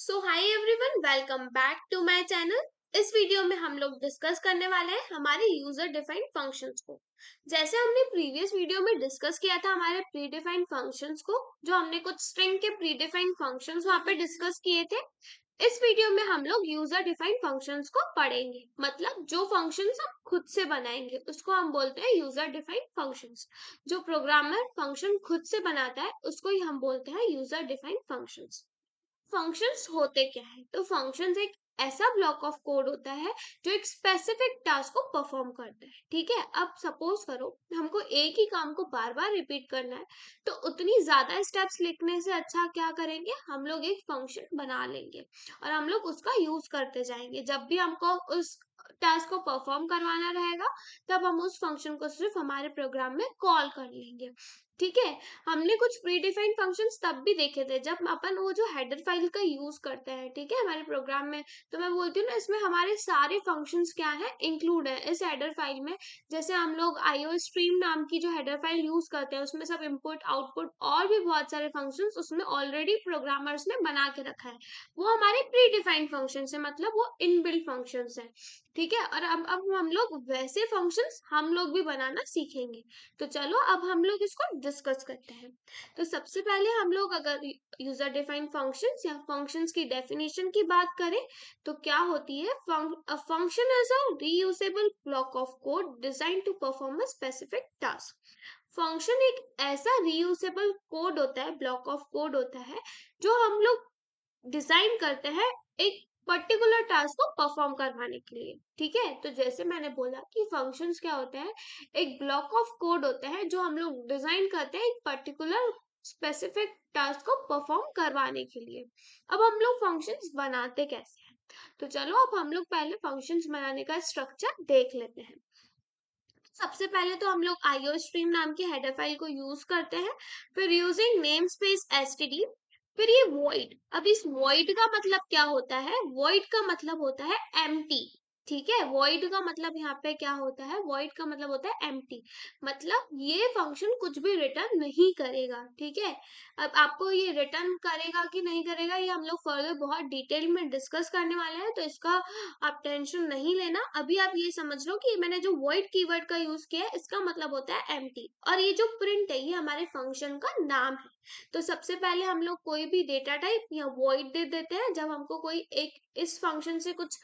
So hi everyone, welcome back to my channel. इस video में हम लोग डिस्कस करने वाले हैं हमारे यूजर डिफाइंड फंक्शंस को। जैसे हमने प्रीवियस वीडियो में डिस्कस किया था हमारे प्री डिफाइंड फंक्शंस को, जो हमने कुछ स्ट्रिंग के प्री डिफाइंड फंक्शंस वहां पे डिस्कस किए थे। इस वीडियो में हम लोग यूजर डिफाइंड फंक्शंस को पढ़ेंगे, मतलब जो फंक्शंस हम खुद से बनाएंगे उसको हम बोलते हैं यूजर डिफाइंड फंक्शंस। जो प्रोग्रामर फंक्शन खुद से बनाता है उसको ही हम बोलते हैं यूजर डिफाइंड फंक्शंस। फंक्शंस होते क्या है? तो फंक्शंस एक ऐसा ब्लॉक ऑफ कोड होता है जो एक स्पेसिफिक टास्क को परफॉर्म करता है। ठीक है, अब सपोज करो हमको एक ही काम को बार बार रिपीट करना है, तो उतनी ज्यादा स्टेप्स लिखने से अच्छा क्या करेंगे, हम लोग एक फंक्शन बना लेंगे और हम लोग उसका यूज करते जाएंगे। जब भी हमको उस टास्क को परफॉर्म करवाना रहेगा तब हम उस फंक्शन को सिर्फ हमारे प्रोग्राम में कॉल कर लेंगे। ठीक है, हमने कुछ प्री डिफाइंड फंक्शंस तब भी देखे थे जब अपन वो जो हेडर फाइल का यूज करते हैं, ठीक है, हमारे प्रोग्राम में। तो मैं बोलती हूँ ना, इसमें हमारे सारे फंक्शंस क्या है, इंक्लूड है इस हेडर फाइल में। जैसे हम लोग आईओ स्ट्रीम नाम की जो हेडर फाइल यूज करते हैं उसमें सब इनपुट आउटपुट और भी बहुत सारे फंक्शंस उसमें ऑलरेडी प्रोग्रामर्स ने बना के रखा है। वो हमारे प्री डिफाइंड फंक्शंस है, मतलब वो इनबिल्ट फंक्शंस है। ठीक है, और अब हम लोग वैसे फंक्शंस हम लोग भी बनाना सीखेंगे। तो चलो अब हम लोग इसको डिस्कस करते हैं। तो सबसे पहले हम लोग अगर यूजर डिफाइंड फंक्शंस या फंक्शंस की डेफिनेशन की बात करें तो क्या होती है, function is a reusable block of code design to perform a specific task. Function एक ऐसा रीयूजेबल कोड होता है, ब्लॉक ऑफ कोड होता है, जो हम लोग डिजाइन करते हैं एक पर्टिकुलर टास्क को परफॉर्म करवाने के लिए। ठीक है, तो जैसे मैंने बोला कि फंक्शंस क्या होते हैं, एक ब्लॉक ऑफ कोड होता है जो हम लोग डिजाइन करते हैं एक पर्टिकुलर स्पेसिफिक टास्क को परफॉर्म करवाने के लिए। अब हम लोग फंक्शंस बनाते कैसे हैं, तो चलो अब हम लोग पहले फंक्शंस बनाने का स्ट्रक्चर देख लेते हैं। सबसे पहले तो हम लोग आईओ स्ट्रीम नाम की हेडर फाइल को यूज करते हैं, फिर यूजिंग नेम स्पेस एसटीडी, फिर ये वॉइड। अब इस वॉइड का मतलब क्या होता है, वॉइड का मतलब होता है एम्प्टी। ठीक है, वॉइड का मतलब यहाँ पे क्या होता है, वॉइड का मतलब होता है एम्प्टी, मतलब ये फंक्शन कुछ भी रिटर्न नहीं करेगा। ठीक है, अब आपको ये रिटर्न करेगा कि नहीं करेगा ये हम लोग फर्दर बहुत डिटेल में डिस्कस करने वाले हैं, तो इसका आप टेंशन नहीं लेना। अभी आप ये समझ लो कि मैंने जो void कीवर्ड का यूज किया है इसका मतलब होता है एम्प्टी, और ये जो प्रिंट है ये हमारे फंक्शन का नाम है। तो सबसे पहले हम लोग कोई भी डेटा टाइप या void दे देते हैं जब हमको कोई एक इस फंक्शन से कुछ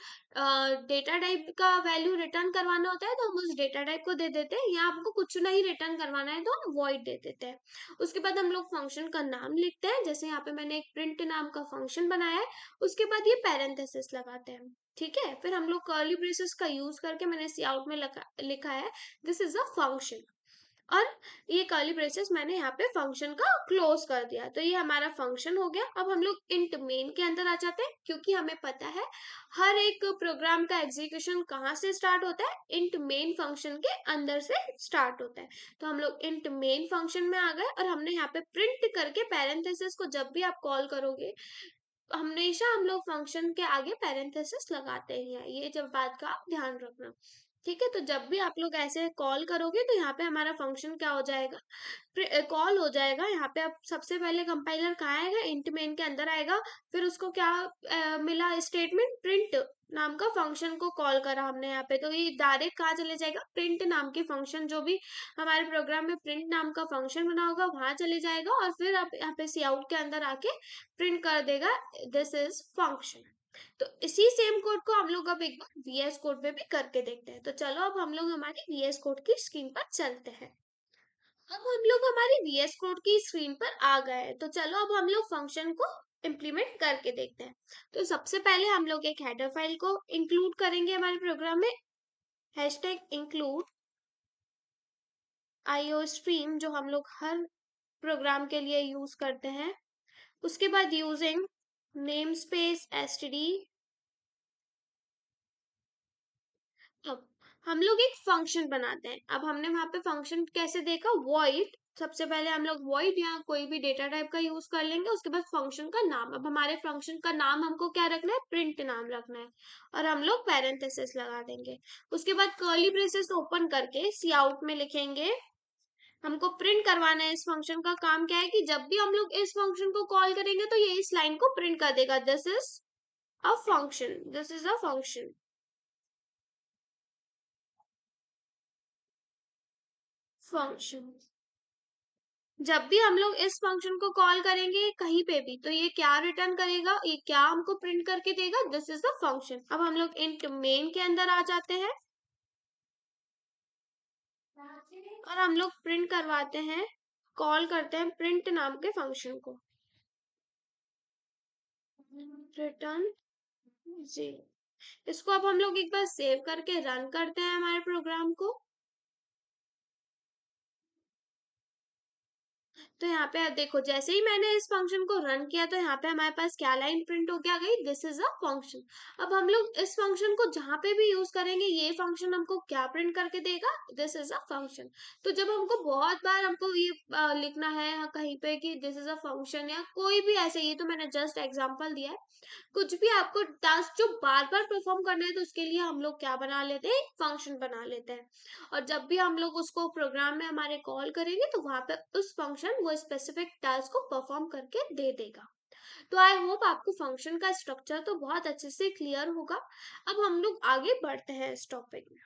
डेटा टाइप का वैल्यू रिटर्न करवाना होता है, तो हम उस डेटा टाइप को दे देते हैं, या हमको कुछ नहीं रिटर्न करवाना है तो हम void दे देते हैं। उसके बाद हम लोग फंक्शन का नाम लिखते हैं, जैसे यहाँ पे मैंने एक प्रिंट नाम का फंक्शन बनाया है। उसके बाद ये पैरेंथेसिस लगाते हैं। ठीक है, फिर हम लोग कर्ली ब्रेसेस का यूज करके, मैंने सी आउट में लिखा है दिस इज अ फंक्शन, और ये कर्ली ब्रेसेस मैंने यहाँ पे फंक्शन का क्लोज कर दिया, तो ये हमारा फंक्शन हो गया। अब हम लोग इंट मेन के अंदर आ जाते हैं, क्योंकि हमें पता है हर एक प्रोग्राम का एग्जीक्यूशन कहाँ से स्टार्ट होता है, इंट मेन फंक्शन के अंदर से स्टार्ट होता है। तो हम लोग इंट मेन फंक्शन में आ गए, और हमने यहाँ पे प्रिंट करके पैरेंथेसिस को जब भी आप कॉल करोगे हमेशा हम लोग फंक्शन के आगे पैरेंथेसिस लगाते ही हैं, ये जब बात का आप ध्यान रखना। ठीक है, तो जब भी आप लोग ऐसे कॉल करोगे तो यहाँ पे हमारा फंक्शन क्या हो जाएगा, कॉल हो जाएगा। यहाँ पे अब सबसे पहले कंपाइलर कहाँ आएगा, इंट मेन के अंदर आएगा। फिर उसको क्या मिला, स्टेटमेंट प्रिंट नाम का फंक्शन को कॉल करा हमने यहाँ पे, तो ये डायरेक्ट कहाँ चले जाएगा, प्रिंट नाम के फंक्शन, जो भी हमारे प्रोग्राम में प्रिंट नाम का फंक्शन बना होगा वहां चले जाएगा, और फिर आप यहाँ पे सी आउट के अंदर आके प्रिंट कर देगा दिस इज फंक्शन। तो इसी सेम कोड को हम लोग अब एक बार वीएस कोड में भी करके देखते हैं। तो चलो अब हम लोग हमारे वीएस कोड की स्क्रीन पर चलते हैं। अब हम लोग हमारे वीएस कोड की स्क्रीन पर आ गए हैं, तो चलो अब हम लोग फंक्शन को इम्प्लीमेंट करके देखते हैं। तो सबसे पहले हम लोग एक हेडर फाइल को इंक्लूड करेंगे हमारे प्रोग्राम में, हैशटैग इंक्लूड आईओ स्ट्रीम, जो हम लोग हर प्रोग्राम के लिए यूज करते हैं। उसके बाद यूजिंग नेम स्पेस एसटीडी, अब हम लोग एक फंक्शन बनाते हैं। अब हमने वहां पे फंक्शन कैसे देखा, वॉइड। सबसे पहले हम लोग वॉइड या कोई भी डेटा टाइप का यूज कर लेंगे, उसके बाद फंक्शन का नाम। अब हमारे फंक्शन का नाम हमको क्या रखना है, प्रिंट नाम रखना है, और हम लोग पैरेंथेसिस लगा देंगे। उसके बाद कर्ली ब्रेसेस ओपन करके सी आउट में लिखेंगे हमको प्रिंट करवाना है। इस फंक्शन का काम क्या है कि जब भी हम लोग इस फंक्शन को कॉल करेंगे तो ये इस लाइन को प्रिंट कर देगा, this is a function, this is a function. Function जब भी हम लोग इस फंक्शन को कॉल करेंगे कहीं पे भी, तो ये क्या रिटर्न करेगा, ये क्या हमको प्रिंट करके देगा, दिस इज द फंक्शन। अब हम लोग इंट मेन के अंदर आ जाते हैं और हम लोग प्रिंट करवाते हैं, कॉल करते हैं प्रिंट नाम के फंक्शन को, रिटर्न जी। इसको अब हम लोग एक बार सेव करके रन करते हैं हमारे प्रोग्राम को। तो यहाँ पे आप देखो, जैसे ही मैंने इस फंक्शन को रन किया तो यहाँ पे हमारे पास क्या लाइन प्रिंट हो के आ गई, दिस इज अ फंक्शन। अब हम लोग इस फंक्शन को जहां पे भी यूज करेंगे ये फंक्शन हमको क्या प्रिंट करके देगा, दिस इज अ फंक्शन। तो जब हमको बहुत बार हमको ये लिखना है कहीं पे कि दिस इज अ फंक्शन, या कोई भी ऐसे, ये तो मैंने जस्ट एग्जांपल दिया है, कुछ भी आपको टास्क जो बार बार परफॉर्म करना है तो उसके लिए हम लोग क्या बना लेते हैं, एक फंक्शन बना लेते हैं। और जब भी हम लोग उसको प्रोग्राम में हमारे कॉल करेंगे तो वहां पे उस फंक्शन वो स्पेसिफिक टास्क को परफॉर्म करके दे देगा। तो आई होप आपको फंक्शन का स्ट्रक्चर तो बहुत अच्छे से क्लियर होगा। अब हम लोग आगे बढ़ते हैं इस टॉपिक में।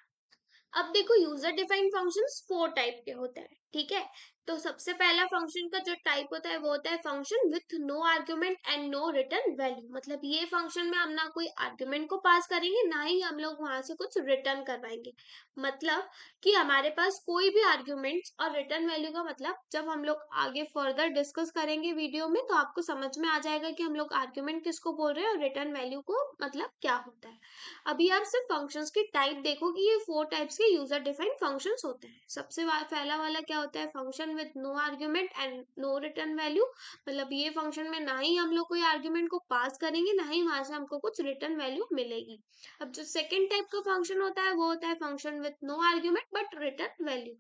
अब देखो, यूजर डिफाइंड फंक्शंस 4 टाइप के होते हैं, ठीक है। तो सबसे पहला फंक्शन का जो टाइप होता है वो होता है function with no argument and no return value. मतलब ये फंक्शन में हम ना कोई आर्ग्यूमेंट को पास करेंगे, ना ही हम लोग वहां से कुछ रिटर्न करवाएंगे। मतलब कि हमारे पास कोई भी आर्ग्यूमेंट्स और रिटर्न वैल्यू का मतलब जब हम लोग आगे फर्दर डिस्कस करेंगे वीडियो में तो आपको समझ में आ जाएगा कि हम लोग आर्ग्यूमेंट किसको बोल रहे हैं और रिटर्न वैल्यू को मतलब क्या होता है। अभी आप सिर्फ फंक्शंस की टाइप देखो कि ये 4 टाइप्स के यूजर डिफाइंड फंक्शंस होते हैं। सबसे पहला वाला क्या होता है, function with no argument and no return value. मतलब ये फंक्शन में ना ही हम लोग कोई आर्ग्यूमेंट को पास करेंगे, ना ही वहां से हमको कुछ रिटर्न वैल्यू मिलेगी। अब जो सेकेंड टाइप का फंक्शन होता है वो होता है function with no argument but return value.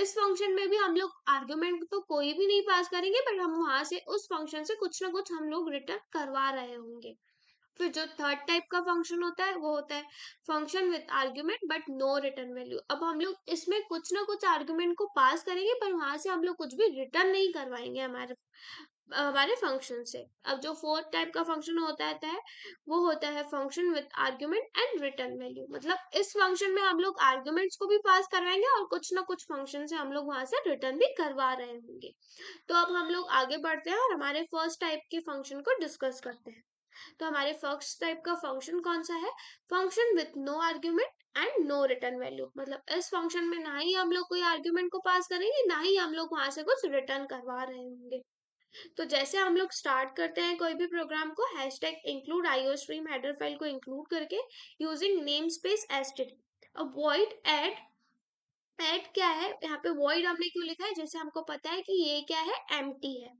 इस फंक्शन में भी हम लोग आर्ग्यूमेंट तो कोई भी नहीं पास करेंगे, बट हम वहां से उस फंक्शन से कुछ ना कुछ हम लोग रिटर्न करवा रहे होंगे। फिर जो थर्ड टाइप का फंक्शन होता है वो होता है function with argument but no return value. अब हम लोग इसमें कुछ ना कुछ आर्ग्यूमेंट को पास करेंगे पर वहां से हम लोग कुछ भी रिटर्न नहीं करवाएंगे हमारे फंक्शन से। अब जो फोर्थ टाइप का फंक्शन होता है वो होता है function with argument and return value. मतलब इस फंक्शन में हम लोग आर्ग्यूमेंट्स को भी पास करवाएंगे और कुछ ना कुछ फंक्शन से हम लोग वहां से रिटर्न भी करवा रहे होंगे। तो अब हम लोग आगे बढ़ते हैं और हमारे फर्स्ट टाइप के फंक्शन को डिस्कस करते हैं। तो हमारे फर्स्ट टाइप का फंक्शन कौन सा है, function with no argument and no return value. मतलब इस फंक्शन में ना ही हम लोग कोई आर्ग्यूमेंट को पास करेंगे, ना ही हम लोग वहां से कुछ रिटर्न करवा रहे होंगे। तो जैसे हम लोग स्टार्ट करते हैं कोई भी प्रोग्राम को, hashtag include iostream header file को इंक्लूड करके यूजिंग नेम स्पेस एसटीडी। अब वॉइड एड, ऐड क्या है, यहाँ पे वॉइड हमने क्यों लिखा है, जैसे हमको पता है कि ये क्या है, एम्प्टी है,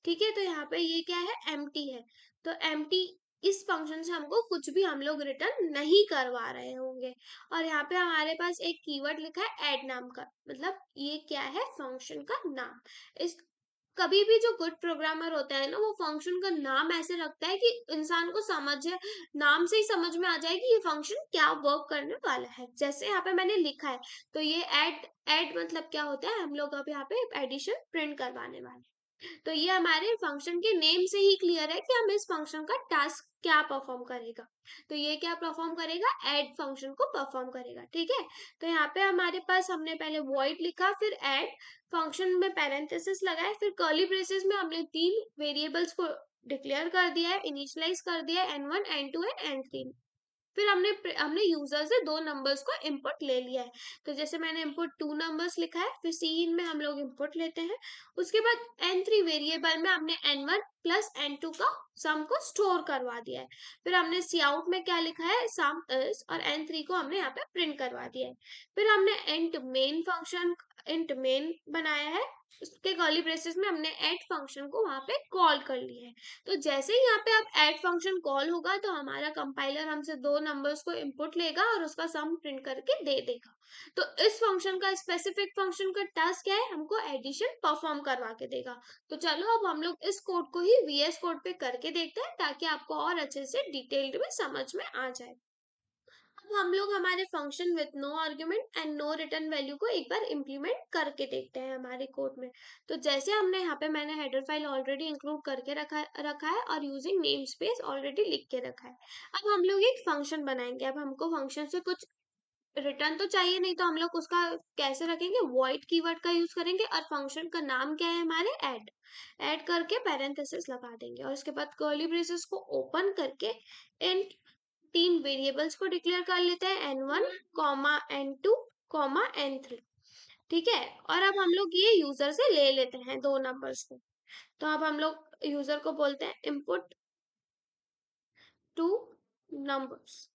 ठीक है। तो यहाँ पे ये क्या है, एम्प्टी है। तो एम्प्टी इस फंक्शन से हमको कुछ भी हम लोग रिटर्न नहीं करवा रहे होंगे। और यहाँ पे हमारे पास एक कीवर्ड लिखा है ऐड नाम का, मतलब ये क्या है, फंक्शन का नाम। इस कभी भी जो गुड प्रोग्रामर होता है ना वो फंक्शन का नाम ऐसे रखता है कि इंसान को समझ, नाम से ही समझ में आ जाए कि ये फंक्शन क्या वर्क करने वाला है। जैसे यहाँ पे मैंने लिखा है, तो ये ऐड, ऐड मतलब क्या होता है, हम लोग अब यहाँ पे एडिशन प्रिंट करवाने वाले। तो ये हमारे फंक्शन के नेम से ही क्लियर है कि हम इस फंक्शन का टास्क क्या परफॉर्म करेगा। तो ये क्या परफॉर्म करेगा, ऐड फंक्शन को परफॉर्म करेगा, ठीक है। तो यहाँ पे हमारे पास हमने पहले वॉइड लिखा, फिर ऐड, फंक्शन में पैरेंथेसिस लगाए, फिर कर्ली ब्रेसेस में हमने 3 वेरिएबल्स को डिक्लेयर कर दिया है, इनिशियलाइज कर दिया है, n1 n2 एंड n3। फिर हमने हमने यूजर से 2 नंबर्स को इनपुट ले लिया है। तो जैसे मैंने इनपुट 2 नंबर्स लिखा है, फिर इन में हम लोग इनपुट लेते हैं। उसके बाद n3 वेरिएबल में हमने n1 प्लस n2 का सम को स्टोर करवा दिया है। फिर हमने सी आउट में क्या लिखा है, सम इज, और n3 को हमने यहाँ पे प्रिंट करवा दिया है। फिर हमने int main function, int main बनाया है, उसके कर्ली ब्रेसेस में हमने ऐड फंक्शन को वहां पे कॉल कर लिया है। तो जैसे ही यहाँ पे अब ऐड फंक्शन कॉल होगा तो हमारा कंपाइलर हमसे 2 नंबर्स को इनपुट लेगा और उसका सम प्रिंट करके दे देगा। तो इस फंक्शन का स्पेसिफिक फंक्शन का टास्क क्या है, हमको एडिशन परफॉर्म करवा के देगा। तो चलो अब हम लोग इस कोड को ही वीएस कोड पे करके देखते हैं ताकि आपको और अच्छे से डिटेल्ड में समझ में आ जाए। हम लोग हमारे function with no argument and no return value को एक बार इम्प्लीमेंट करके देखते हैं हमारे कोड में। तो जैसे हमने यहाँ पे मैंने हेडर फाइल ऑलरेडी इंक्लूड करके रखा है और यूजिंग नेम स्पेस ऑलरेडी लिख के रखा है। अब हम लोग एक फंक्शन बनाएंगे। अब हमको फंक्शन से कुछ रिटर्न तो चाहिए नहीं, तो हम लोग उसका कैसे रखेंगे, वॉइड कीवर्ड का यूज करेंगे और फंक्शन का नाम क्या है हमारे ऐड करके पैरेंथेसिस लगा देंगे और उसके बाद कर्ली ब्रेसेस को ओपन करके इन 3 वेरिएबल्स को डिक्लेयर कर लेते हैं n1 comma n2 comma n3। ठीक है, और अब हम लोग ये यूजर से ले लेते हैं 2 नंबर्स को। तो अब हम लोग यूजर को बोलते हैं इनपुट 2 नंबर्स।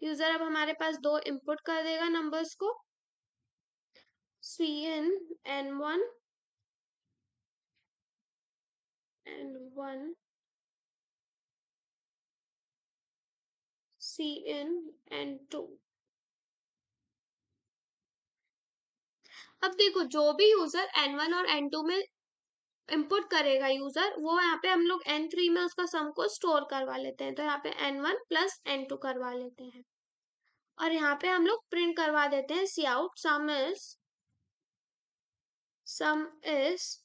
यूजर अब हमारे पास 2 इनपुट कर देगा नंबर्स को, cn n1 n1 cn n2। अब देखो जो भी यूजर n1 और n2 में इनपुट करेगा यूजर, वो यहाँ पे हम लोग n3 में उसका सम को स्टोर करवा लेते हैं। तो यहाँ पे n1 प्लस n2 करवा लेते हैं और यहाँ पे हम लोग प्रिंट करवा देते हैं सी आउट सम इज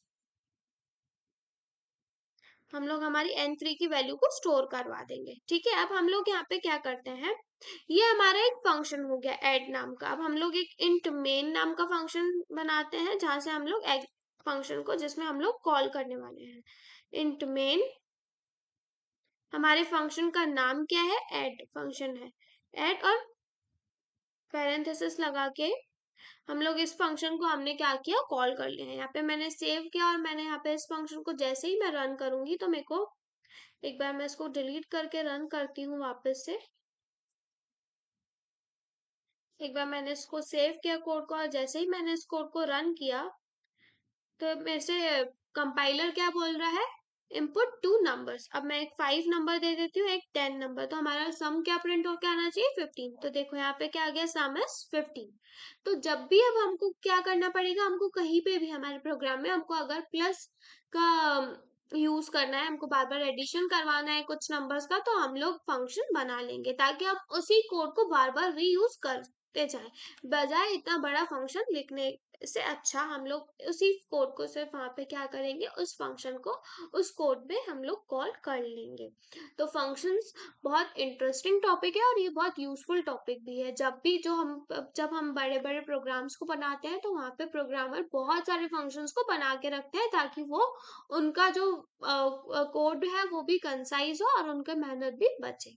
हम लोग हमारी n3 की वैल्यू को स्टोर करवा देंगे। ठीक है, अब हम लोग यहाँ पे क्या करते हैं, ये हमारा एक फंक्शन हो गया ऐड नाम का। अब हम लोग एक इंट मेन नाम का फंक्शन बनाते हैं जहां से हम लोग ऐड फंक्शन को, जिसमें हम लोग कॉल करने वाले हैं इंट मेन। हमारे फंक्शन का नाम क्या है, ऐड फंक्शन है, ऐड और पैरेंथेसिस लगा के हम लोग इस फंक्शन को हमने क्या किया, कॉल कर लिया है। यहाँ पे मैंने सेव किया और मैंने यहाँ पे इस फंक्शन को जैसे ही मैं रन करूंगी तो मेरे को एक बार मैं इसको डिलीट करके रन करती हूँ वापस से। एक बार मैंने इसको सेव किया कोड को और जैसे ही मैंने इस कोड को रन किया तो मेरे से कंपाइलर क्या बोल रहा है, इनपुट 2 नंबर्स। अब मैं एक 5 नंबर दे देती हूँ, एक 10 नंबर, तो हमारा सम क्या प्रिंट होकर आना चाहिए, 15। तो देखो यहाँ पे क्या आ गया, सम इज 15। तो जब भी अब हमको क्या करना पड़ेगा, हमको कहीं पे भी हमारे प्रोग्राम में हमको अगर प्लस का यूज करना है, हमको बार बार एडिशन करवाना है कुछ नंबर्स का, तो हम लोग फंक्शन बना लेंगे ताकि हम उसी कोड को बार बार रीयूज करते जाए। बजाय इतना बड़ा फंक्शन लिखने से अच्छा हम लोग उसी कोड को सिर्फ वहां पे क्या करेंगे, उस फंक्शन को उस कोड में हम लोग कॉल कर लेंगे। तो फंक्शंस बहुत इंटरेस्टिंग टॉपिक है और ये बहुत यूजफुल टॉपिक भी है। जब हम बड़े बड़े प्रोग्राम्स को बनाते हैं तो वहां पे प्रोग्रामर बहुत सारे फंक्शंस को बना के रखते हैं ताकि वो उनका जो कोड है वो भी कंसाइज हो और उनका मेहनत भी बचे।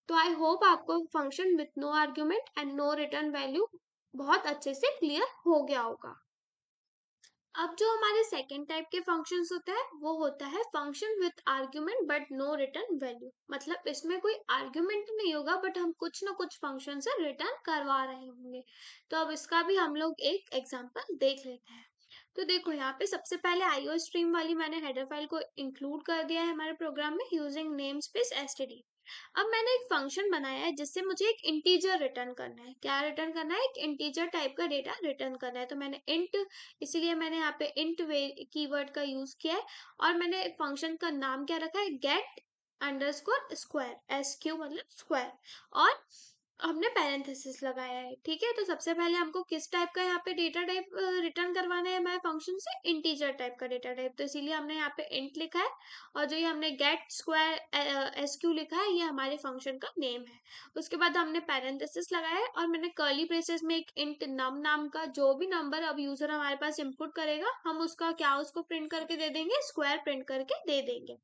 तो आई होप आपको function with no argument and no return value बहुत अच्छे से क्लियर हो गया होगा। अब जो हमारे सेकेंड टाइप के फंक्शंस होते हैं वो होता है function with argument but no return value. मतलब इसमें कोई आर्ग्यूमेंट नहीं होगा बट हम कुछ ना कुछ फंक्शन से रिटर्न करवा रहे होंगे। तो अब इसका भी हम लोग एक एग्जांपल देख लेते हैं। तो देखो यहाँ पे सबसे पहले आईओ स्ट्रीम वाली मैंने हेडर फाइल को इंक्लूड कर दिया है हमारे प्रोग्राम में यूजिंग नेम स्पेस एसटीडी। अब मैंने एक फंक्शन बनाया है जिससे मुझे एक इंटीजर रिटर्न करना है। क्या रिटर्न करना है, एक इंटीजर टाइप का डेटा रिटर्न करना है। तो मैंने इंट, इसीलिए मैंने यहाँ पे इंट कीवर्ड का यूज किया है और मैंने फंक्शन का नाम क्या रखा है, गेट अंडरस्कोर स्क्वायर, SQ मतलब स्क्वायर, और हमने पैरेंथेसिस लगाया है। ठीक है, तो सबसे पहले हमको किस टाइप का यहाँ पे डेटा टाइप रिटर्न करवाना है हमारे फंक्शन से, इंटीजर टाइप का डेटा टाइप। तो इसीलिए हमने यहाँ पे इंट लिखा है और जो ये हमने गेट स्क्वायर SQ लिखा है ये हमारे फंक्शन का नेम है। उसके बाद हमने पैरेंथेसिस लगाया है और मैंने कर्ली ब्रेसेस में एक इंट नम नाम का जो भी नंबर अब यूजर हमारे पास इनपुट करेगा हम उसका क्या उसको प्रिंट करके दे देंगे, स्क्वायर प्रिंट करके दे देंगे।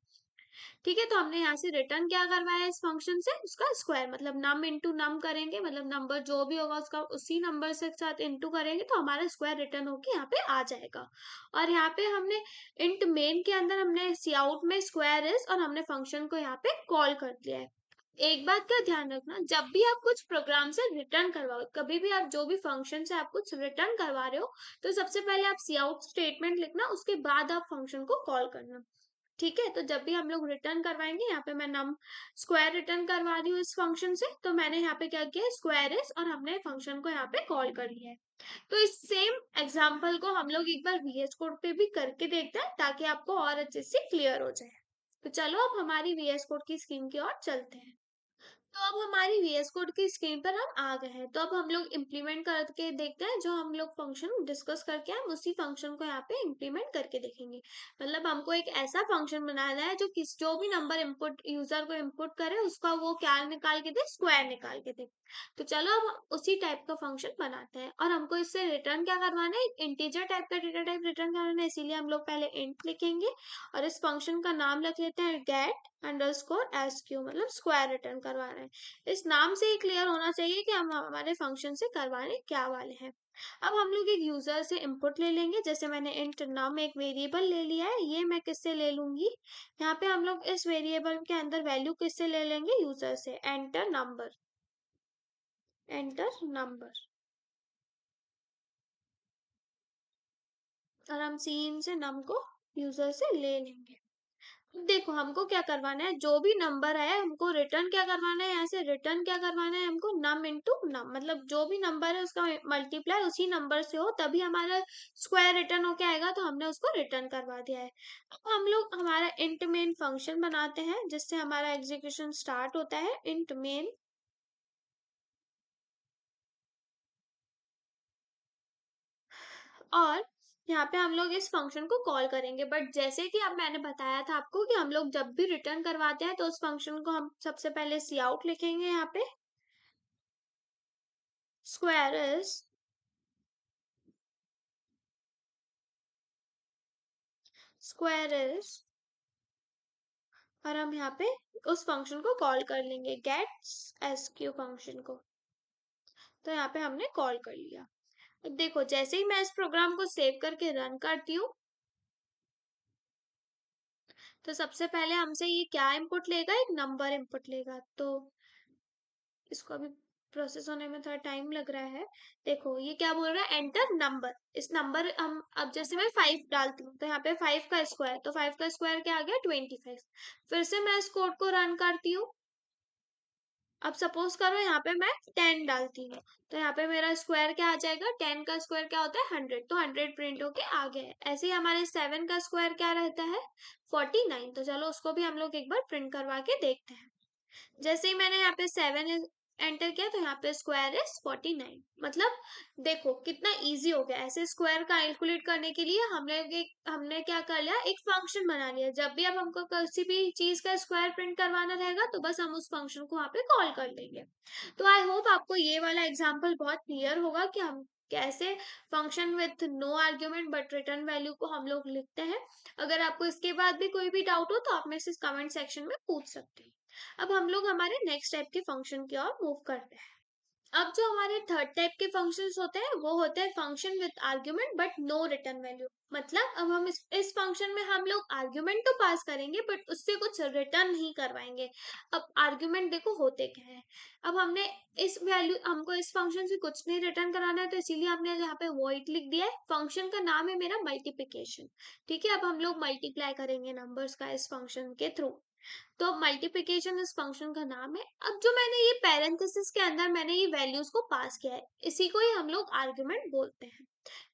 ठीक है, तो हमने यहाँ से रिटर्न क्या करवाया है इस फंक्शन से, उसका स्क्वायर, मतलब नम इंटू नम करेंगे, मतलब नंबर जो भी होगा उसका उसी नंबर से साथ इंटू करेंगे तो हमारा स्क्वायर रिटर्न होके यहाँ पे आ जाएगा। और यहाँ पे हमने इंट मेन के अंदर हमने सी आउट में स्क्वायर इज और हमने फंक्शन को यहाँ पे कॉल कर दिया है। एक बात का ध्यान रखना, जब भी आप कुछ प्रोग्राम से रिटर्न करवाओ, कभी भी आप जो भी फंक्शन से आप कुछ रिटर्न करवा रहे हो तो सबसे पहले आप सी आउट स्टेटमेंट लिखना, उसके बाद आप फंक्शन को कॉल करना। ठीक है, तो जब भी हम लोग रिटर्न करवाएंगे, यहाँ पे मैं नम स्क्वायर रिटर्न करवा रही हूँ इस फंक्शन से, तो मैंने यहाँ पे क्या किया, स्क्वायर इज और हमने फंक्शन को यहाँ पे कॉल कर लिया है। तो इस सेम एग्जांपल को हम लोग एक बार VS कोड पे भी करके देखते हैं ताकि आपको और अच्छे से क्लियर हो जाए। तो चलो अब हमारी VS कोड की स्क्रीन की ओर चलते हैं। तो अब हमारी VS कोड की स्क्रीन पर हम आ गए हैं। तो अब हम लोग इम्प्लीमेंट करके देखते हैं, जो हम लोग फंक्शन डिस्कस करके हम उसी फंक्शन को यहाँ पे इम्प्लीमेंट करके देखेंगे। मतलब हमको एक ऐसा फंक्शन बनाना है जो भी नंबर इनपुट यूजर को इनपुट करे उसका वो क्या निकाल के दे, स्क्वायर निकाल के दे। तो चलो अब उसी टाइप का फंक्शन बनाते हैं, और हमको इससे रिटर्न क्या करवाना है, एक इंटीजर टाइप का डेटा टाइप रिटर्न करवाना है। इसीलिए हम लोग पहले इंट लिखेंगे और इस फंक्शन का नाम रख लेते हैं गेट अंडरस्कोर एसक्यू, मतलब स्क्वायर रिटर्न करवा रहे हैं। इस नाम से ही क्लियर होना चाहिए कि हम हमारे फंक्शन से करवाने क्या वाले हैं। अब हम लोग एक यूजर से इनपुट ले लेंगे। जैसे मैंने इंट नाम एक वेरिएबल ले लिया है, ये मैं किससे ले लूंगी, यहाँ पे हम लोग इस वेरिएबल के अंदर वैल्यू किससे ले लेंगे, यूजर से। एंटर नंबर, एंटर नंबर, और हम सीन से नम को यूजर से ले लेंगे। देखो हमको क्या करवाना है, जो भी नंबर है हमको रिटर्न क्या करवाना है, यहाँ से रिटर्न क्या करवाना है हमको, नम इंटू नम, मतलब जो भी नंबर है उसका मल्टीप्लाई उसी नंबर से हो तभी हमारा स्क्वायर रिटर्न होके आएगा। तो हमने उसको रिटर्न करवा दिया है। अब हम लोग हमारा इंट मेन फंक्शन बनाते हैं जिससे हमारा एग्जीक्यूशन स्टार्ट होता है, इंट मेन। और यहाँ पे हम लोग इस फंक्शन को कॉल करेंगे। बट जैसे कि अब मैंने बताया था आपको कि हम लोग जब भी रिटर्न करवाते हैं तो उस फंक्शन को हम सबसे पहले सी आउट लिखेंगे। यहाँ पे स्क्वायर इज, स्क्वायर इज, और हम यहाँ पे उस फंक्शन को कॉल कर लेंगे, गेट एसक्यू फंक्शन को। तो यहाँ पे हमने कॉल कर लिया। अब देखो जैसे ही मैं इस प्रोग्राम को सेव करके रन करती हूँ तो सबसे पहले हमसे ये क्या इनपुट लेगा, एक नंबर इनपुट लेगा। तो इसको अभी प्रोसेस होने में थोड़ा टाइम लग रहा है। देखो ये क्या बोल रहा है, एंटर नंबर। इस नंबर हम अब जैसे मैं 5 डालती हूँ तो यहाँ पे 5 का स्क्वायर, तो 5 का स्क्वायर क्या आ गया, 25। फिर से मैं इस कोड को रन करती हूँ। अब सपोज करो यहाँ पे मैं 10 डालती हूँ तो यहाँ पे मेरा स्क्वायर क्या आ जाएगा, 10 का स्क्वायर क्या होता है, 100, तो 100 प्रिंट होके आ गया है। ऐसे ही हमारे 7 का स्क्वायर क्या रहता है, 49। तो चलो उसको भी हम लोग एक बार प्रिंट करवा के देखते हैं। जैसे ही मैंने यहाँ पे 7 एंटर किया तो यहाँ पे स्क्वायर इज 49। मतलब देखो कितना इजी हो गया। ऐसे स्क्वायर का कैलकुलेट करने के लिए हमने क्या कर लिया, एक फंक्शन बना लिया। जब भी अब हमको किसी भी चीज का स्क्वायर प्रिंट करवाना रहेगा तो बस हम उस फंक्शन को वहां पे कॉल कर लेंगे। तो आई होप आपको ये वाला एग्जाम्पल बहुत क्लियर होगा कि हम कैसे function with no argument but return value को हम लोग लिखते हैं। अगर आपको इसके बाद भी कोई भी डाउट हो तो आप मेरे से कमेंट सेक्शन में पूछ सकते हैं। अब हम लोग हमारे नेक्स्ट टाइप के फंक्शन की ओर मूव करते हैं। अब जो हमारे थर्ड टाइप के फंक्शंस होते हैं वो होते हैं function with argument but no return value. मतलब अब हम इस फंक्शन में हम लोग आर्ग्यूमेंट तो पास करेंगे बट उससे कुछ रिटर्न नहीं करवाएंगे। अब आर्ग्यूमेंट देखो होते क्या है, अब हमने इस वैल्यू, हमको इस फंक्शन से कुछ नहीं रिटर्न कराना है तो इसीलिए हमने यहाँ पे वॉइड लिख दिया है। फंक्शन का नाम है मेरा मल्टीप्लिकेशन। ठीक है, अब हम लोग मल्टीप्लाई करेंगे नंबर्स का इस फंक्शन के थ्रू। तो मल्टीप्लिकेशन इस फंक्शन का नाम है। अब जो मैंने ये पैरेंथेसिस के अंदर मैंने ये वैल्यूज को पास किया है इसी को ही हम लोग आर्गुमेंट बोलते हैं।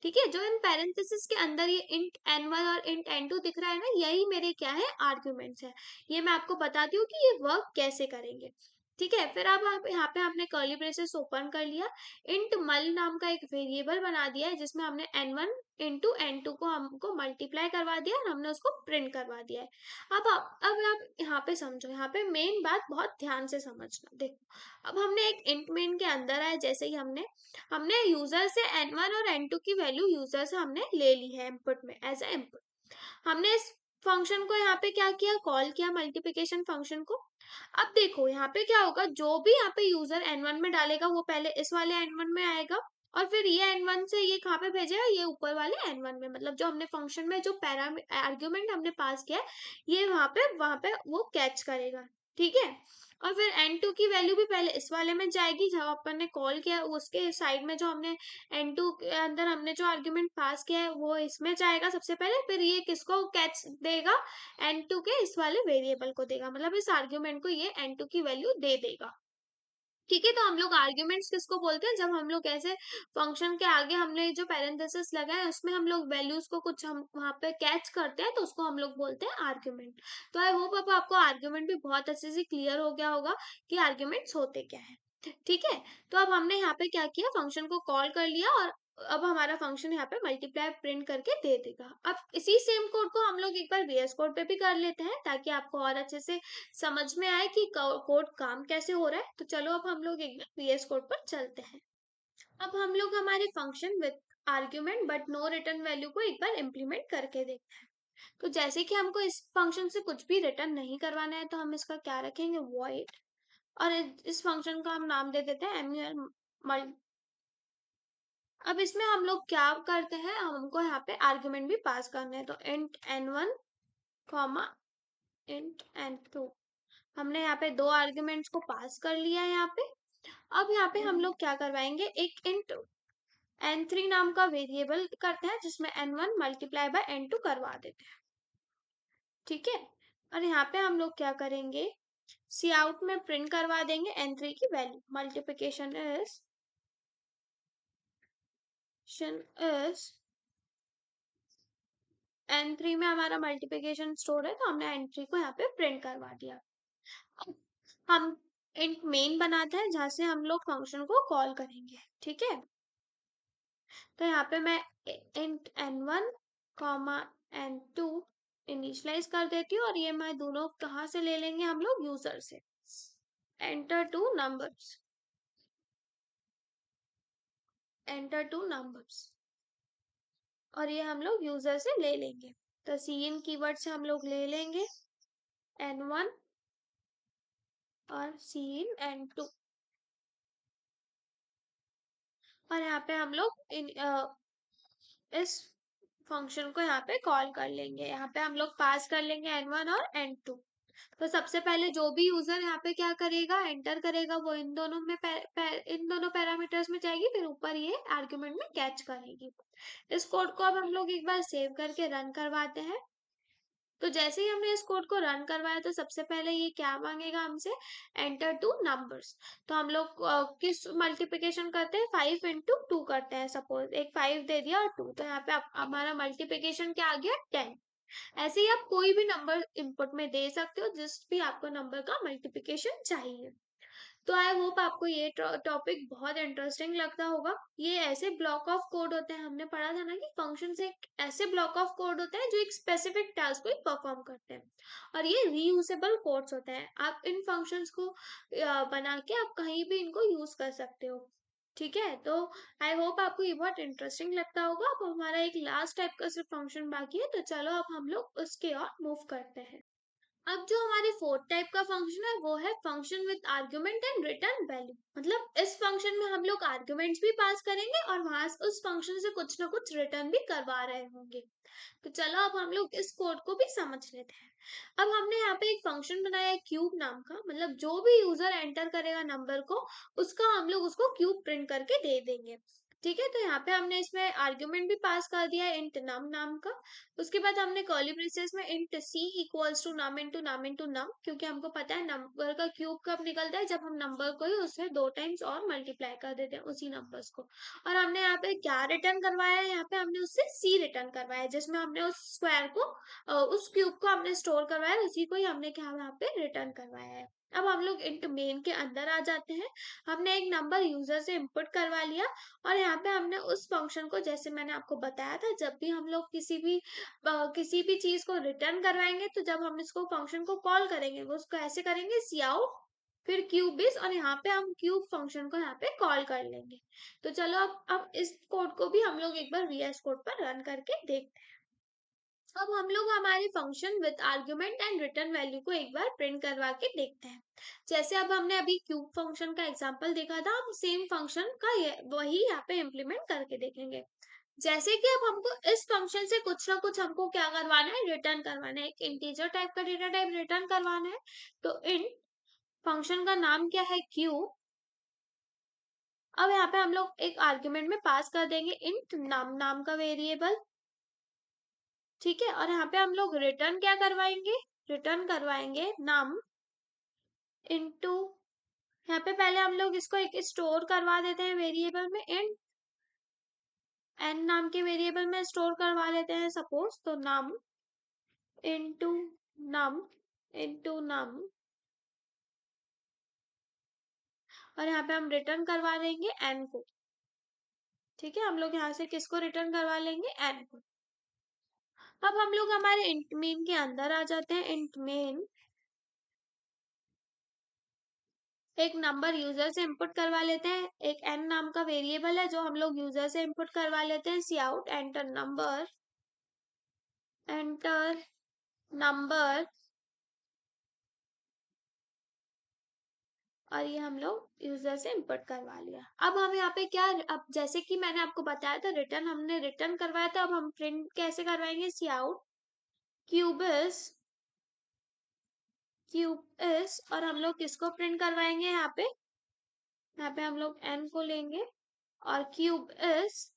ठीक है, जो इन पैरेंथेसिस के अंदर ये इंट n1 और इंट n2 दिख रहा है ना, यही मेरे क्या है, आर्ग्यूमेंट्स है। ये मैं आपको बताती हूँ कि ये वर्क कैसे करेंगे। ठीक है, फिर अब आप यहाँ पे हमने कर्ली ब्रेसेस ओपन कर लिया। इंट मल नाम का एक वेरिएबल बना दिया है जिसमें हमने n1 इंटू n2 को हमको मल्टीप्लाई करवा दिया और हमने उसको प्रिंट करवा दिया है। अब आप यहाँ पे समझो, यहाँ पे मेन बात बहुत ध्यान से समझना। देखो अब हमने एक इंट मेन के अंदर आए, जैसे ही हमने हमने यूजर से n1 और n2 की वैल्यू यूजर से हमने ले ली है इनपुट में एज ए इनपुट। हमने इस फंक्शन को यहाँ पे क्या किया, कॉल किया मल्टीप्लिकेशन फंक्शन को। अब देखो यहाँ पे क्या होगा, जो भी यहाँ पे यूजर n1 में डालेगा वो पहले इस वाले n1 में आएगा और फिर ये n1 से ये कहाँ पे भेजेगा, ये ऊपर वाले n1 में। मतलब जो हमने फंक्शन में जो आर्ग्यूमेंट हमने पास किया है ये वहां पे वो कैच करेगा। ठीक है, और फिर n2 की वैल्यू भी पहले इस वाले में जाएगी जब अपन ने कॉल किया, उसके साइड में जो हमने n2 के अंदर हमने जो आर्ग्यूमेंट पास किया है वो इसमें जाएगा सबसे पहले। फिर ये किसको कैच देगा, n2 के इस वाले वेरिएबल को देगा। मतलब इस आर्ग्यूमेंट को ये n2 की वैल्यू दे देगा। ठीक है, तो हम लोग आर्ग्यूमेंट्स किसको बोलते हैं, जब हम लोग ऐसे फंक्शन के आगे हमने जो पैरेंथेसिस लगाए उसमें हम लोग वैल्यूज को कुछ हम वहां पे कैच करते हैं तो उसको हम लोग बोलते हैं आर्ग्यूमेंट। तो आई होप अब आपको आर्ग्यूमेंट भी बहुत अच्छे से क्लियर हो गया होगा कि आर्ग्यूमेंट्स होते क्या है। ठीक है, तो अब हमने यहाँ पे क्या किया, फंक्शन को कॉल कर लिया और अब हमारा फंक्शन यहाँ पे मल्टीप्लाई प्रिंट करके दे देगा। अब इसी सेम कोड को हम लोग एक बार VS कोड पे भी कर लेते हैं ताकि आपको और अच्छे से समझ में आए कि कोड काम कैसे हो रहा है। तो चलो अब हम लोग एक बार VS कोड पर चलते हैं। अब हम लोग हमारे function with argument but no return value को एक बार इम्प्लीमेंट करके देखते हैं। तो जैसे कि हमको इस फंक्शन से कुछ भी रिटर्न नहीं करवाना है तो हम इसका क्या रखेंगे, वॉइड, और इस फंक्शन का हम नाम दे देते हैं MUL। अब इसमें हम लोग क्या करते हैं, हमको यहाँ पे आर्ग्यूमेंट भी पास करने हैं, तो int n1 comma int n2। हमने यहाँ पे दो आर्ग्यूमेंट्स को पास कर लिया है यहाँ पे। अब यहाँ पे हम लोग क्या करवाएंगे, एक इंट n3 नाम का वेरिएबल करते हैं जिसमें n1 मल्टीप्लाई बाय n2 करवा देते हैं। ठीक है, और यहाँ पे हम लोग क्या करेंगे, सी आउट में प्रिंट करवा देंगे n3 की वैल्यू, मल्टीप्लिकेशन इज n3 में हमारा मल्टीप्लिकेशन स्टोर है तो हमने n3 को यहाँ पे प्रिंट करवा दिया। अब हम इंट मेन बनाते हैं जहां से हम लोग फंक्शन को कॉल करेंगे। ठीक है, तो यहाँ पे मैं int n1 comma n2 initialise कर देती हूँ और ये मैं दोनों कहाँ से ले लेंगे, हम लोग यूजर से। Enter two numbers, enter two numbers, और ये हम लोग यूजर से ले लेंगे। तो cin कीवर्ड से हम लोग ले लेंगे n1 और cin n2, और यहाँ पे हम लोग इस फंक्शन को यहाँ पे कॉल कर लेंगे। यहाँ पे हम लोग पास कर लेंगे n1 और n2। तो सबसे पहले जो भी यूजर यहाँ पे क्या करेगा, एंटर करेगा, वो इन दोनों में इन दोनों पैरामीटर्स में जाएगी, फिर ऊपर ये आर्ग्यूमेंट में कैच करेगी। इस कोड को अब हम लोग एक बार सेव करके रन करवाते हैं। तो जैसे ही हमने इस कोड को रन करवाया तो सबसे पहले ये क्या मांगेगा हमसे, एंटर टू नंबर्स। तो हम लोग किस मल्टीप्लिकेशन करते हैं, 5 इंटू 2 करते हैं। सपोज एक 5 दे दिया और 2, तो यहाँ पे हमारा मल्टीप्लिकेशन क्या आ गया, 10। ऐसे ही आप कोई भी नंबर इनपुट में दे सकते हो जिस भी आपको नंबर का मल्टीप्लिकेशन चाहिए। तो आई होप आपको ये टॉपिक बहुत इंटरेस्टिंग लगता होगा। ये ऐसे ब्लॉक ऑफ कोड होते हैं, हमने पढ़ा था ना कि फंक्शन एक ऐसे ब्लॉक ऑफ कोड होते हैं जो एक स्पेसिफिक टास्क को ही परफॉर्म करते हैं, और ये रीयूजेबल कोड्स होते हैं। आप इन फंक्शंस को बना के आप कहीं भी इनको यूज कर सकते हो। ठीक है, तो आई होप आपको ये बहुत इंटरेस्टिंग लगता होगा। अब हमारा एक लास्ट टाइप का सिर्फ फंक्शन बाकी है, तो चलो अब हम लोग उसके और मूव करते हैं। अब जो हमारे फोर्थ टाइप का फंक्शन है वो है function with argument and return value. मतलब इस फंक्शन में हम लोग आर्ग्यूमेंट्स भी पास करेंगे और वहां उस फंक्शन से कुछ ना कुछ रिटर्न भी करवा रहे होंगे। तो चलो अब हम लोग इस कोड को भी समझ लेते हैं। अब हमने यहाँ पे एक फंक्शन बनाया है क्यूब नाम का, मतलब जो भी यूजर एंटर करेगा नंबर को, उसका हम लोग उसको क्यूब प्रिंट करके दे देंगे। ठीक है, तो यहाँ पे हमने इसमें आर्ग्यूमेंट भी पास कर दिया है इंट नम नाम का। उसके बाद हमने कर्ली ब्रेसेस में int C equals to num into num into num, क्योंकि हमको पता है नंबर का क्यूब कब निकलता है, जब हम नंबर को ही उससे 2 टाइम्स और मल्टीप्लाई कर देते हैं उसी नंबर्स को। और हमने यहाँ पे क्या रिटर्न करवाया है, यहाँ पे हमने उससे सी रिटर्न करवाया है, जिसमें हमने उस स्क्वायर को उस क्यूब को हमने स्टोर करवाया है, उसी को ही हमने क्या यहाँ पे रिटर्न करवाया है। अब हम लोग इंट मेन के अंदर आ जाते हैं। हमने एक नंबर यूजर से इंपुट करवा लिया, और यहाँ पे हमने उस फंक्शन को, जैसे मैंने आपको बताया था, जब भी हम लोग किसी भी चीज को रिटर्न करवाएंगे तो जब हम इसको फंक्शन को कॉल करेंगे वो उसको ऐसे करेंगे, सी आउट फिर क्यूबिस, और यहाँ पे हम क्यूब फंक्शन को यहाँ पे कॉल कर लेंगे। तो चलो अब इस कोड को भी हम लोग एक बार VS कोड पर रन करके देखते हैं। अब हम लोग हमारे function with argument and return value को एक बार प्रिंट करवा के देखते हैं। जैसे अब हमने अभी क्यूब फंक्शन का एग्जांपल देखा था, हम सेम फंक्शन का वही यहाँ पे इम्प्लीमेंट करके देखेंगे। जैसे कि अब हमको इस फंक्शन से कुछ ना कुछ हमको क्या करवाना है, रिटर्न करवाना है, एक इंटीजर टाइप का डेटा टाइप रिटर्न करवाना है। तो इन फंक्शन का नाम क्या है, क्यूब। अब यहाँ पे हम लोग एक आर्ग्यूमेंट में पास कर देंगे इंट नम नाम का वेरिएबल। ठीक है, और यहाँ पे हम लोग रिटर्न क्या करवाएंगे, रिटर्न करवाएंगे नम इंटू यहाँ पे पहले हम लोग इसको एक स्टोर करवा देते हैं वेरिएबल में, इन n नाम के वेरिएबल में स्टोर करवा लेते हैं सपोज, तो num into num into num, और यहाँ पे हम रिटर्न करवा देंगे n को। ठीक है, हम लोग यहाँ से किसको रिटर्न करवा लेंगे, n को। अब हम लोग हमारे इंट मेन के अंदर आ जाते हैं। इंट मेन एक नंबर यूजर से इंपुट करवा लेते हैं, एक n नाम का वेरिएबल है जो हम लोग यूजर से इंपुट करवा लेते हैं। Cout enter number, enter number, और ये हम लोग यूजर से इंपुट करवा लिया। अब हम यहाँ पे क्या, अब जैसे कि मैंने आपको बताया था रिटर्न हमने रिटर्न करवाया था, अब हम प्रिंट कैसे करवाएंगे, सी आउट क्यूबिस, क्यूबिस, और हम लोग किसको प्रिंट करवाएंगे, यहाँ पे हम लोग n को लेंगे और क्यूबिस,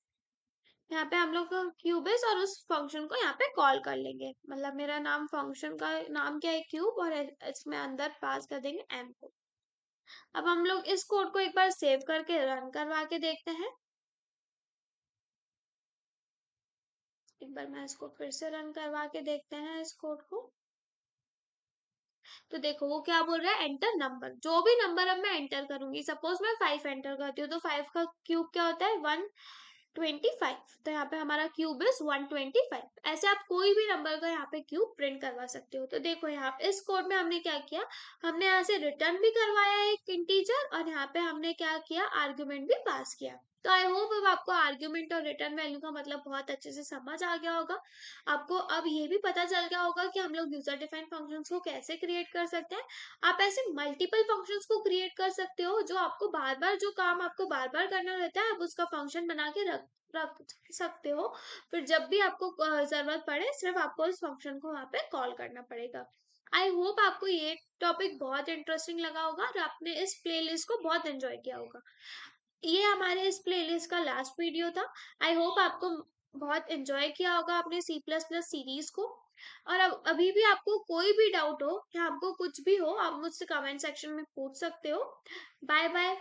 यहाँ पे हम लोग क्यूबिस और उस फंक्शन को यहाँ पे कॉल कर लेंगे। मतलब मेरा नाम, फंक्शन का नाम क्या है, क्यूब, और इसमें अंदर पास कर देंगे n को। अब हम लोग इस कोड को एक बार सेव करके रन करवा के देखते हैं। एक बार मैं इसको फिर से रन करवा के देखते हैं इस कोड को। तो देखो वो क्या बोल रहा है, एंटर नंबर, जो भी नंबर अब मैं एंटर करूंगी, सपोज मैं 5 एंटर करती हूँ तो 5 का क्यूब क्या होता है, 125। तो यहाँ पे हमारा क्यूब इज 125। ऐसे आप कोई भी नंबर का यहाँ पे क्यूब प्रिंट करवा सकते हो। तो देखो यहाँ पे इस कोड में हमने क्या किया, हमने यहाँ से रिटर्न भी करवाया एक इंटीजर, और यहाँ पे हमने क्या किया, आर्ग्यूमेंट भी पास किया। तो आई होप अब आपको आर्ग्यूमेंट और रिटर्न वैल्यू का मतलब बहुत अच्छे से समझ आ गया होगा। आपको अब ये भी पता चल गया होगा कि हम लोग यूजर डिफाइंड फंक्शंस को कैसे क्रिएट कर सकते हैं। आप ऐसे मल्टीपल फंक्शंस को क्रिएट कर सकते हो, जो आपको बार बार, जो काम आपको बार बार करना रहता है, आप उसका फंक्शन बना के रख सकते हो। फिर जब भी आपको जरूरत पड़े, सिर्फ आपको इस फंक्शन को वहां पे कॉल करना पड़ेगा। आई होप आपको ये टॉपिक बहुत इंटरेस्टिंग लगा होगा और आपने इस प्लेलिस्ट को बहुत एंजॉय किया होगा। ये हमारे इस प्लेलिस्ट का लास्ट वीडियो था। आई होप आपको बहुत एंजॉय किया होगा आपने सी प्लस प्लस सीरीज को। और अब अभी भी आपको कोई भी डाउट हो या आपको कुछ भी हो, आप मुझसे कमेंट सेक्शन में पूछ सकते हो। Bye bye.